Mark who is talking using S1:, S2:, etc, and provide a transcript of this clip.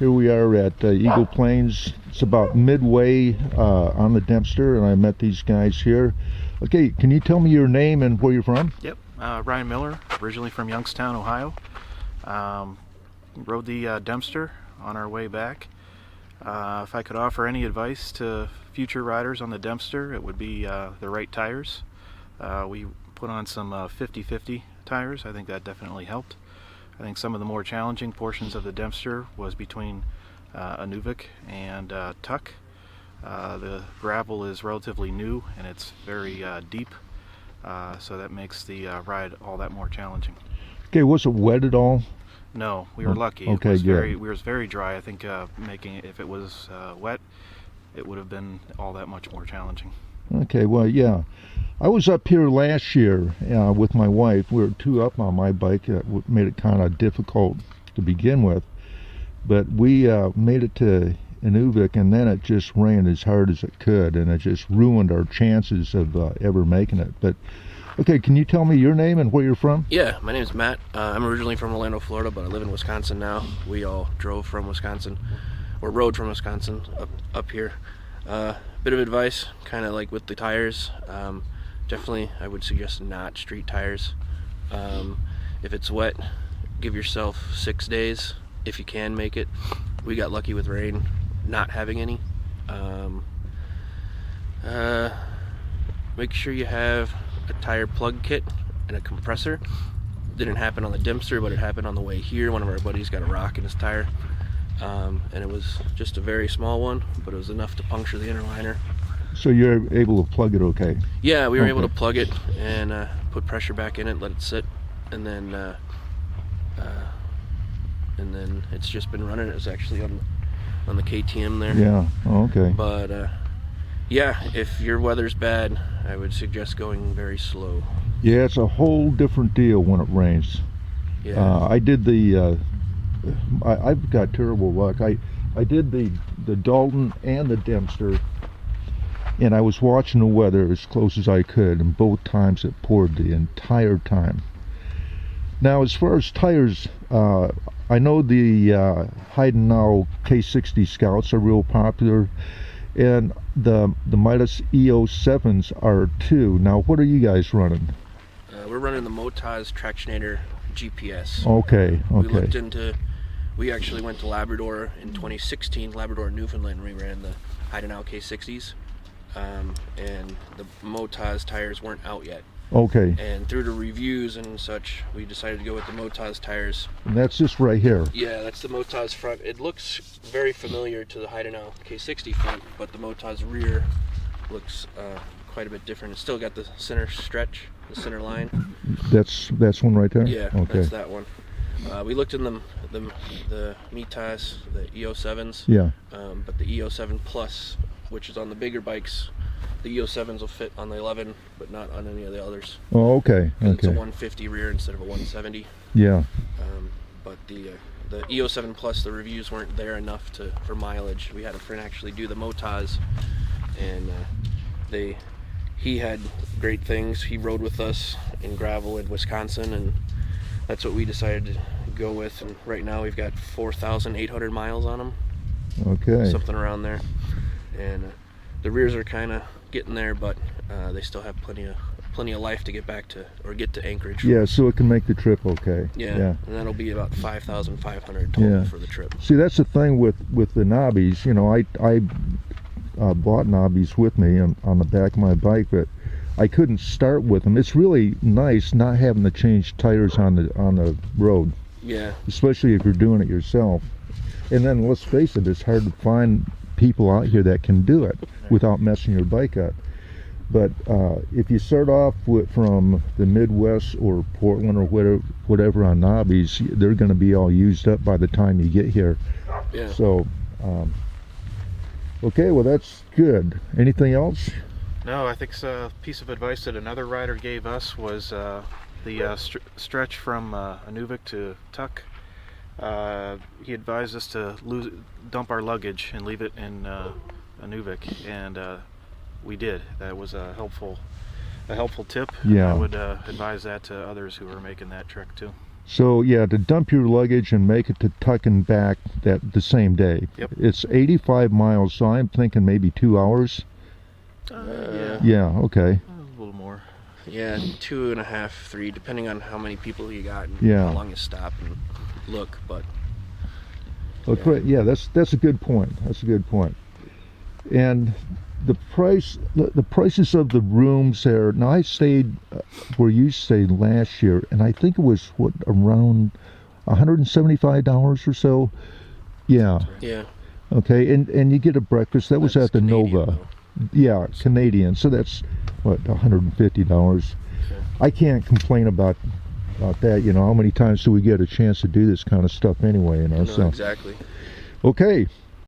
S1: Here we are at Eagle Plains. It's about midway on the Dempster, and I met these guys here. Okay, can you tell me your name and where you're from?
S2: Yep, Ryan Miller, originally from Youngstown, Ohio. Rode the Dempster on our way back. If I could offer any advice to future riders on the Dempster, it would be the right tires. We put on some 50-50 tires. I think that definitely helped. I think some of the more challenging portions of the Dempster was between Inuvik and Tuk. The gravel is relatively new and it's very deep, so that makes the ride all that more challenging.
S1: Okay, was it wet at all?
S2: No, we were lucky.
S1: Okay,
S2: it was very dry. I think making it, if it was wet, it would have been all that much more challenging.
S1: Okay, well, yeah. I was up here last year with my wife. We were two up on my bike. That made it kind of difficult to begin with. But we made it to Inuvik, and then it just rained as hard as it could, and it just ruined our chances of ever making it. But okay, can you tell me your name and where you're from?
S3: Yeah, my name is Matt. I'm originally from Orlando, Florida, but I live in Wisconsin now. We all drove from Wisconsin, or rode from Wisconsin up here. Bit of advice, kind of like with the tires. Definitely, I would suggest not street tires. If it's wet, give yourself 6 days if you can make it. We got lucky with rain not having any. Make sure you have a tire plug kit and a compressor. Didn't happen on the Dempster, but it happened on the way here. One of our buddies got a rock in his tire, and it was just a very small one, but it was enough to puncture the inner liner.
S1: So you're able to plug it okay?
S3: Yeah, we were able to plug it and put pressure back in it, let it sit, and then it's just been running. It was actually on the KTM there.
S1: Yeah, okay.
S3: But yeah, if your weather's bad, I would suggest going very slow.
S1: Yeah, it's a whole different deal when it rains.
S3: Yeah.
S1: I did the I've got terrible luck. I did the Dalton and the Dempster, and I was watching the weather as close as I could, and both times it poured the entire time. Now, as far as tires, I know the Heidenau K60 Scouts are real popular, and the Midas EO7s are too. Now, what are you guys running?
S3: We're running the Motaz Tractionator GPS.
S1: Okay,
S3: We actually went to Labrador in 2016, Labrador, Newfoundland. We ran the Heidenau K60s, and the Motaz tires weren't out yet.
S1: Okay.
S3: And through the reviews and such, we decided to go with the Motaz tires.
S1: And that's just right here.
S3: Yeah, that's the Motaz front. It looks very familiar to the Heidenau K60 front, but the Motaz rear looks quite a bit different. It's still got the center stretch, the center line.
S1: That's one right there?
S3: Yeah,
S1: okay.
S3: That's that one. We looked in the Mitas, the EO7s.
S1: Yeah.
S3: But the EO7 Plus, which is on the bigger bikes, the EO7s will fit on the 11, but not on any of the others.
S1: Oh, okay.
S3: It's a 150 rear instead of a 170.
S1: Yeah.
S3: But the EO7 Plus, the reviews weren't there enough for mileage. We had a friend actually do the Motaz, and he had great things. He rode with us in gravel in Wisconsin, and that's what we decided to go with. And right now we've got 4,800 miles on them.
S1: Okay.
S3: Something around there. And the rears are kind of getting there, but they still have plenty of life to get back to, or get to Anchorage.
S1: Yeah, so it can make the trip okay.
S3: Yeah. And that'll be about 5,500 total for the trip.
S1: See, that's the thing with the knobbies. You know, I bought knobbies with me on the back of my bike, but I couldn't start with them. It's really nice not having to change tires on the road.
S3: Yeah. Especially
S1: if you're doing it yourself. And then let's face it, it's hard to find people out here that can do it without messing your bike up. But if you start off from the Midwest or Portland or whatever on knobbies, they're going to be all used up by the time you get here.
S3: Yeah.
S1: So, okay, well that's good. Anything else?
S2: No, I think a piece of advice that another rider gave us was the stretch from Inuvik to Tuk. He advised us to dump our luggage and leave it in Inuvik, and we did. That was a helpful tip.
S1: Yeah.
S2: I would advise that to others who are making that trek too.
S1: So yeah, to dump your luggage and make it to Tuk and back the same day.
S2: Yep.
S1: It's 85 miles, so I'm thinking maybe 2 hours.
S2: Yeah,
S1: Yeah, okay.
S2: a little more.
S3: Yeah, 2.5, 3, depending on how many people you got and
S1: Yeah.
S3: how long you stop and look. But
S1: Okay, yeah, that's a good point. That's a good point. And the prices of the rooms there. Now I stayed where you stayed last year, and I think it was around $175 or so. Yeah.
S3: yeah,
S1: Okay, and you get a breakfast. That was
S3: that's
S1: at the
S3: Canadian,
S1: Nova.
S3: though.
S1: Yeah, Canadian. So that's what, $150.
S3: Okay.
S1: I can't complain about that. You know, how many times do we get a chance to do this kind of stuff anyway? You know,
S3: No,
S1: so
S3: exactly.
S1: okay.